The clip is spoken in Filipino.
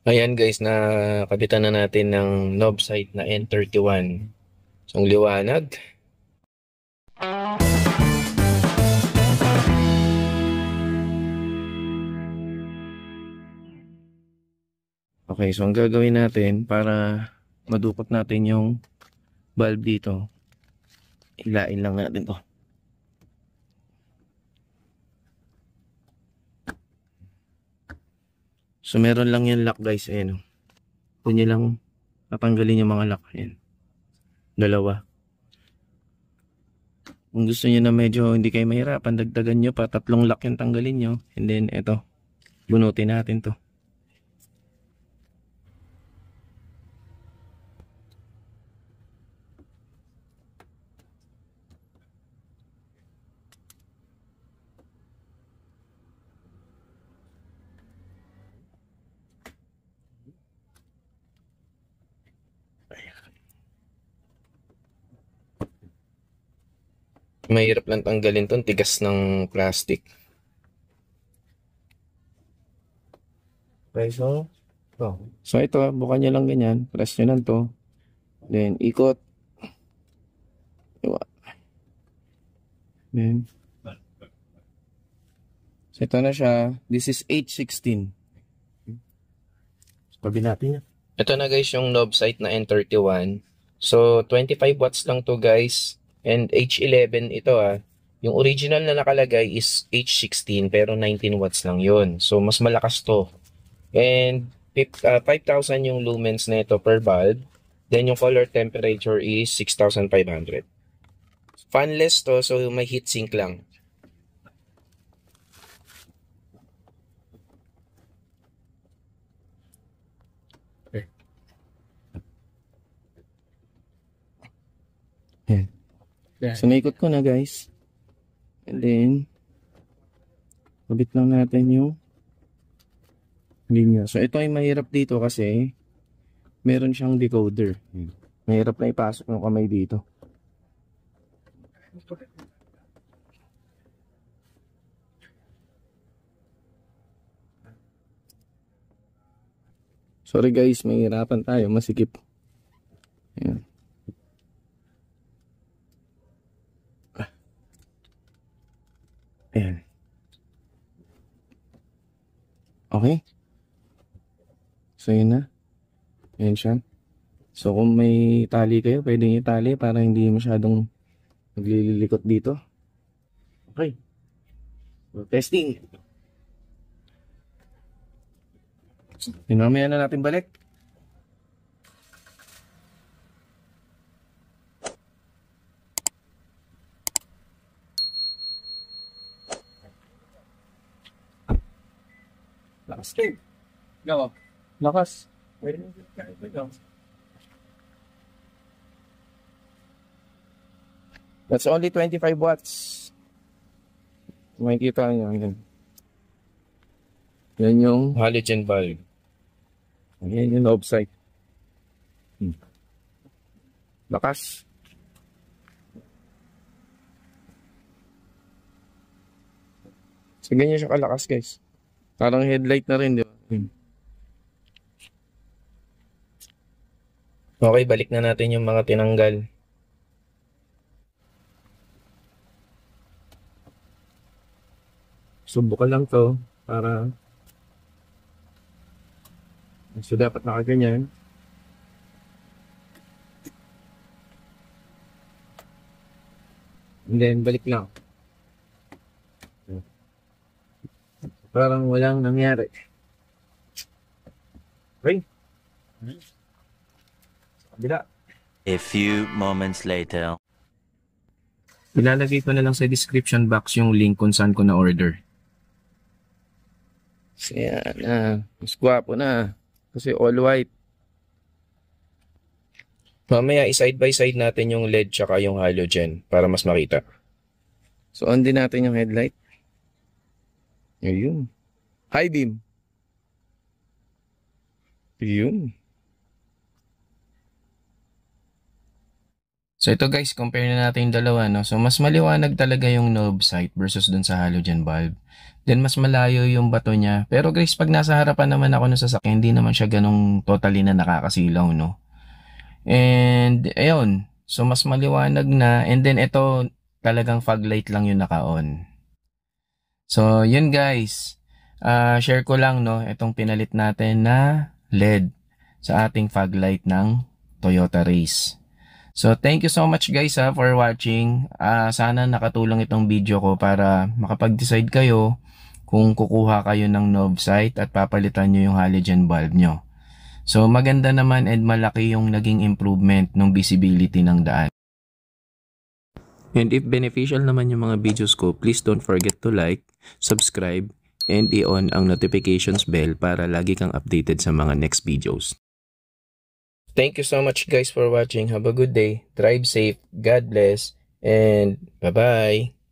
Ayan guys, nakabitan na natin ng knob sight na N31. So, ang liwanag. Okay, so ang gagawin natin para madukot natin yung valve dito, ilain lang natin to. So meron lang yung lock guys, ayan o. Ito nyo lang tatanggalin yung mga lock, ayan. Dalawa. Kung gusto nyo na medyo hindi kayo mahirapan, dagdagan nyo pa, 3 lock yung tanggalin nyo. And then eto, bunutin natin to. Mahirap lang tanggalin to, tigas ng plastic. Okay, so ito, bukan nyo lang ganyan, press nyo lang to. Then ikot. Then, so ito na siya. This is H16. Tabi natin yan. Ito na guys yung knob sight na N31. So 25 watts lang to guys. And H11 ito Yung original na nakalagay is H16 pero 19 watts lang yun. So mas malakas to. And 5,000 yung lumens na ito per bulb. Then yung color temperature is 6,500. Fanless to, so may heatsink lang. Okay. Yeah. So naikot ko na guys. And then kabit lang natin yung linya. So ito ay mahirap dito kasi meron siyang decoder. Mahirap na ipasok yung kamay dito. Sorry guys, mahirapan tayo, masikip. Ayan. Ayan. Okay. So yun na. Ayan siya. So kung may tali kayo, pwede nyo itali para hindi masyadong naglililikot dito. Okay. So, testing. Mamaya na natin balik. Lakas kayo. Go. Lakas. Pwede nyo go. That's only 25 watts. Makikita nyo. Yan. Yan yung halogen bulb. Yan yung knob sight. Lakas. So ganyan siya kalakas guys. Parang headlight na rin, di ba? Okay, balik na natin yung mga tinanggal. Subukan lang to para so dapat nakaganyan. And then balik lang. Parang walang nangyari. Okay. Kabila. A few moments later. Ilalagay ko na lang sa description box yung link kung saan ko na-order. So yan mas gwapo na. Kasi all white. Mamaya i-side by side natin yung LED tsaka yung halogen para mas makita. So on din natin yung headlight. Ayun. High beam. Ayun. So ito guys, compare na natin yung dalawa, no? So mas maliwanag talaga yung knob sight versus dun sa halogen bulb. Then mas malayo yung bato niya. Pero guys, pag nasa harapan naman ako ng sasakyan, hindi naman siya ganong totally na nakakasilaw, no? And ayun, so mas maliwanag na. And then ito, talagang fog light lang yung naka-on. So yun guys, share ko lang, no, itong pinalit natin na LED sa ating fog light ng Toyota Race. So thank you so much guys for watching. Sana nakatulong itong video ko para makapag-decide kayo kung kukuha kayo ng knob sight at papalitan nyo yung halogen bulb nyo. So maganda naman and malaki yung naging improvement ng visibility ng daan. And if beneficial naman yung mga videos ko, please don't forget to like, subscribe, and i-on ang notifications bell para lagi kang updated sa mga next videos. Thank you so much guys for watching. Have a good day. Drive safe. God bless. And bye-bye.